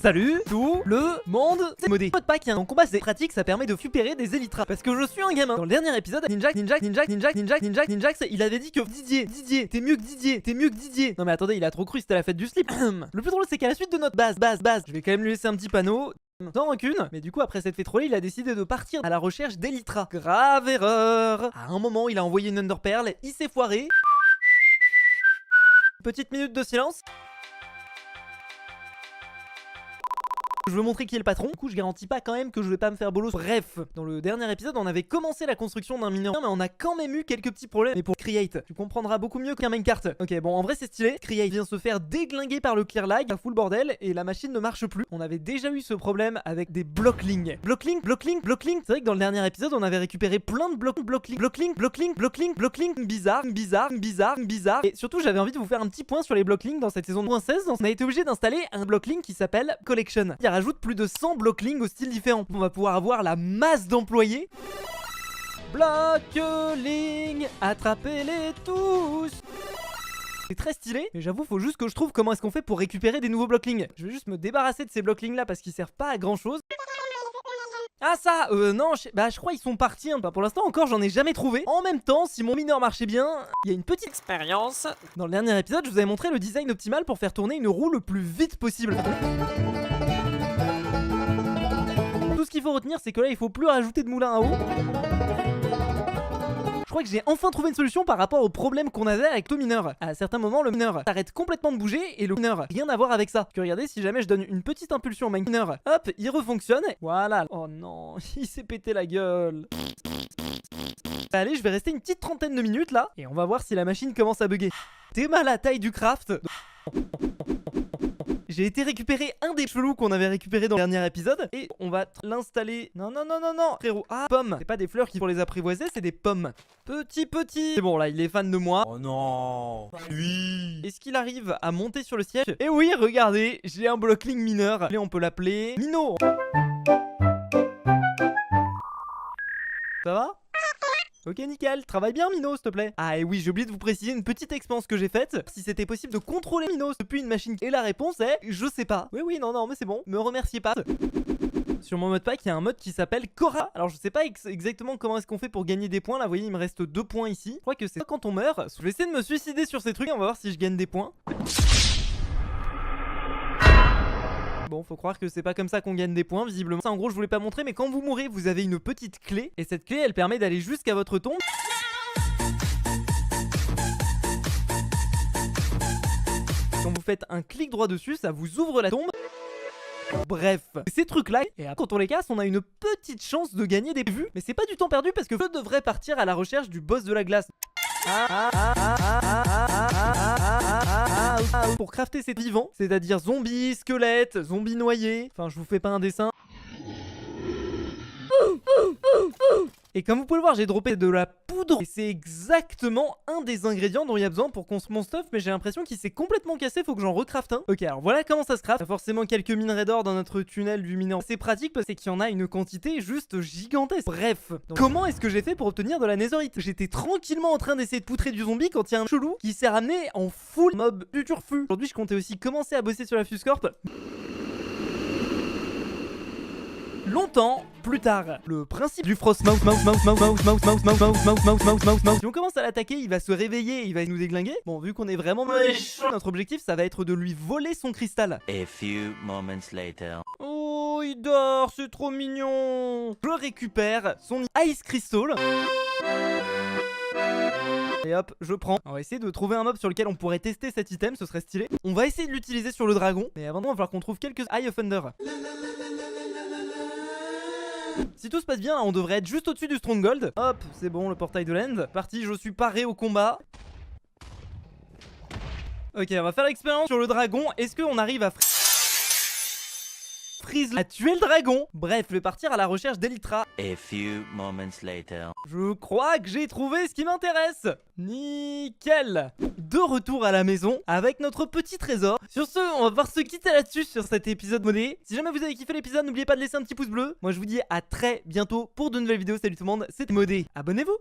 Salut tout le monde, c'est Modé. Mode pack, en combat c'est pratique, ça permet de récupérer des élytras. Parce que je suis un gamin. Dans le dernier épisode, Ninjax, il avait dit que Didier, t'es mieux que Didier. Non mais attendez, il a trop cru, c'était la fête du slip. Le plus drôle c'est qu'à la suite de notre base, je vais quand même lui laisser un petit panneau. Sans rancune, mais du coup après cette fait troller, il a décidé de partir à la recherche d'Elytra. Grave erreur. À un moment, il a envoyé une Underpearl, il s'est foiré. Petite minute de silence. Je veux montrer qui est le patron. Du coup, je garantis pas quand même que je vais pas me faire bolos. Bref, dans le dernier épisode, on avait commencé la construction d'un mineur, mais on a quand même eu quelques petits problèmes. Mais pour Create, tu comprendras beaucoup mieux qu'un minecart. Ok, bon, en vrai, c'est stylé. Create vient se faire déglinguer par le clear lag, ça fout le bordel, et la machine ne marche plus. On avait déjà eu ce problème avec des blockling. Blockling. C'est vrai que dans le dernier épisode, on avait récupéré plein de blockling. Bizarre. Et surtout, j'avais envie de vous faire un petit point sur les blockling dans cette saison 16. On a été obligé d'installer un blockling qui s'appelle Collection. Il rajoute plus de 100 blockling aux styles différents. On va pouvoir avoir la masse d'employés. Blockling, attrapez-les tous. C'est très stylé, mais j'avoue, faut juste que je trouve comment est-ce qu'on fait pour récupérer des nouveaux blockling. Je vais juste me débarrasser de ces blockling là parce qu'ils servent pas à grand chose. Ah ça, non, je crois ils sont partis, hein. Bah, pour l'instant encore j'en ai jamais trouvé. En même temps, si mon mineur marchait bien, il y a une petite expérience. Dans le dernier épisode, je vous avais montré le design optimal pour faire tourner une roue le plus vite possible. Tout ce qu'il faut retenir, c'est que là il faut plus rajouter de moulin à eau. Je crois que j'ai enfin trouvé une solution par rapport au problème qu'on avait avec le mineur. À certains moments, le mineur arrête complètement de bouger et le mineur, rien à voir avec ça. Que regardez, si jamais je donne une petite impulsion au mineur, hop, il refonctionne. Voilà. Oh non, il s'est pété la gueule. Allez, je vais rester une petite trentaine de minutes là et on va voir si la machine commence à bugger. T'es mal à la taille du craft. J'ai été récupérer un des chelous qu'on avait récupéré dans le dernier épisode et on va l'installer. Non, frérot. Ah, pommes. C'est pas des fleurs qui pour les apprivoiser, c'est des pommes. Petit. C'est bon, là, il est fan de moi. Oh non. Oui. Est-ce qu'il arrive à monter sur le siège? Eh oui, regardez, j'ai un blockling mineur. Allez, on peut l'appeler Mino. Ça va? Ok, nickel, travaille bien Mino, s'il te plaît. Ah et oui, j'ai oublié de vous préciser une petite expérience que j'ai faite. Si c'était possible de contrôler Mino depuis une machine. Et la réponse est, je sais pas. Oui, non, mais c'est bon, me remerciez pas. Sur mon mode pack, il y a un mode qui s'appelle Cora. Alors je sais pas exactement comment est-ce qu'on fait pour gagner des points. Là, vous voyez, il me reste 2 points ici. Je crois que c'est quand on meurt. Je vais essayer de me suicider sur ces trucs. On va voir si je gagne des points. Bon, faut croire que c'est pas comme ça qu'on gagne des points, visiblement. Ça, en gros, je voulais pas montrer, mais quand vous mourrez, vous avez une petite clé. Et cette clé, elle permet d'aller jusqu'à votre tombe. Quand vous faites un clic droit dessus, ça vous ouvre la tombe. Bref, ces trucs-là, et après, quand on les casse, on a une petite chance de gagner des vues. Mais c'est pas du temps perdu parce que je devrais partir à la recherche du boss de la glace. Pour crafter ces vivants, c'est-à-dire zombies, squelettes, zombies noyés. Enfin, je vous fais pas un dessin. Et comme vous pouvez le voir, j'ai droppé de la poudre. Et c'est exactement un des ingrédients dont il y a besoin pour construire mon stuff. Mais j'ai l'impression qu'il s'est complètement cassé, faut que j'en recraft un. Ok, alors voilà comment ça se craft. Il y a forcément quelques minerais d'or dans notre tunnel du mineur. C'est pratique parce qu'il y en a une quantité juste gigantesque. Bref, donc, comment est-ce que j'ai fait pour obtenir de la netherite? J'étais tranquillement en train d'essayer de poutrer du zombie quand il y a un chelou qui s'est ramené en full mob du turfu. Aujourd'hui, je comptais aussi commencer à bosser sur la Fuse Corp. Longtemps plus tard, le principe du Frost Mouse. Si on commence à l'attaquer, il va se réveiller, il va nous déglinguer. Bon, vu qu'on est vraiment méchant, notre objectif, ça va être de lui voler son cristal. A few moments later. Oh, il dort, c'est trop mignon. Je récupère son Ice Crystal. Et hop, je prends. On va essayer de trouver un mob sur lequel on pourrait tester cet item, ce serait stylé. On va essayer de l'utiliser sur le dragon. Mais avant, il va falloir qu'on trouve quelques Eye of Thunder. Si tout se passe bien, on devrait être juste au-dessus du Stronghold. Hop, c'est bon, le portail de l'end. Parti, je suis paré au combat. Ok, on va faire l'expérience sur le dragon. Est-ce qu'on arrive à freeze à tuer le dragon? Bref, je vais partir à la recherche d'Elytra. A few moments later. Je crois que j'ai trouvé ce qui m'intéresse. Nickel. De retour à la maison avec notre petit trésor. Sur ce, on va pouvoir se quitter là-dessus sur cet épisode modé. Si jamais vous avez kiffé l'épisode, n'oubliez pas de laisser un petit pouce bleu. Moi je vous dis à très bientôt pour de nouvelles vidéos. Salut tout le monde, c'était Modé. Abonnez-vous.